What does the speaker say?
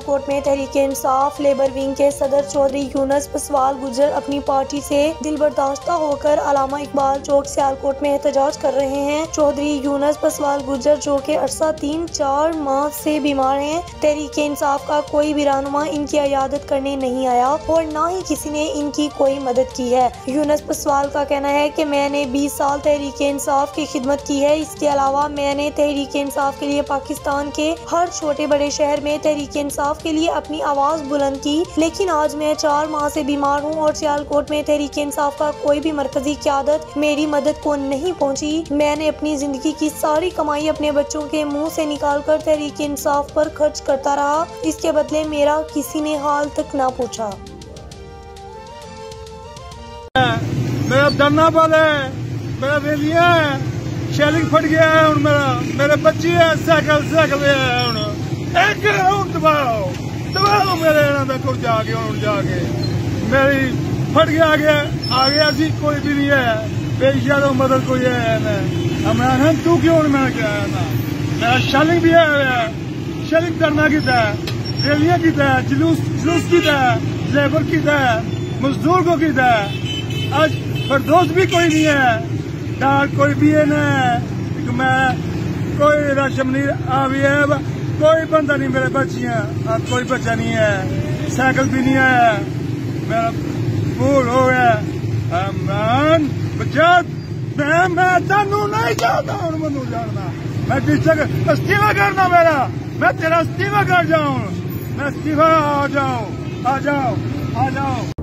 सियालकोट में Tehreek-e-Insaf labour wing के सदर चौधरी यूनुस पसवाल गुजर अपनी पार्टी से दिलबर्दाश्ता होकर अलामा इकबाल चौक सियालकोट में एहतजाज कर रहे हैं। चौधरी यूनुस पसवाल गुजर जो के अरसा 3-4 माह से बीमार हैं, तहरीक-ए-इंसाफ का कोई भी रहनुमा इनकी इयादत करने नहीं आया और न ही किसी ने इनकी कोई मदद की है। यूनुस पसवाल का कहना है कि मैंने 20 साल तहरीक-ए-इंसाफ की खिदमत की है। इसके अलावा मैंने तहरीक-ए-इंसाफ के लिए पाकिस्तान के हर छोटे बड़े शहर में तहरीक-ए-इंसाफ के लिए अपनी आवाज बुलंद की, लेकिन आज मैं 4 माह से बीमार हूँ और सियालकोट में तहरीक-ए-इंसाफ का कोई भी मरकजी क़यादत मेरी मदद को नहीं पहुँची। मैंने अपनी जिंदगी की सारी कमाई अपने बच्चों के मुँह से निकाल कर तहरीक-ए-इंसाफ पर खर्च करता रहा, इसके बदले मेरा किसी ने हाल तक ना पूछा। मेरा धरना वाला है, मेरा रेलिया है, शैलिंग फट गया है, मेरे बच्चे है, साइकिल दबाओ मेरे को जाके मेरी फट गया आगे जी कोई भी नहीं है, बेशा तो मदद कोई है मैं तू क्यों मैं क्या है ना मेरा शैलिंग भी है, शैलिंग करना किता है, रेलियां किता है, जुलूस किता है, लेबर किता है, मजदूर को किता है, आज फरदोस भी कोई नहीं है, डाक कोई भी है ना, मैं कोई राशन नहीं आ भी है, कोई बंदा नहीं, मेरे बच्चियां अब कोई बच्चा नहीं है, साइकिल भी नहीं है, मेरा भूल हो गया मैं तेनू नहीं जानता हूँ, मैं जानना मैं डिस्ट्रिक्ट इस्तीफा करना मेरा, मैं तेरा इस्तीफा कर जाऊँ, मैं इस्तीफा आ जाओ।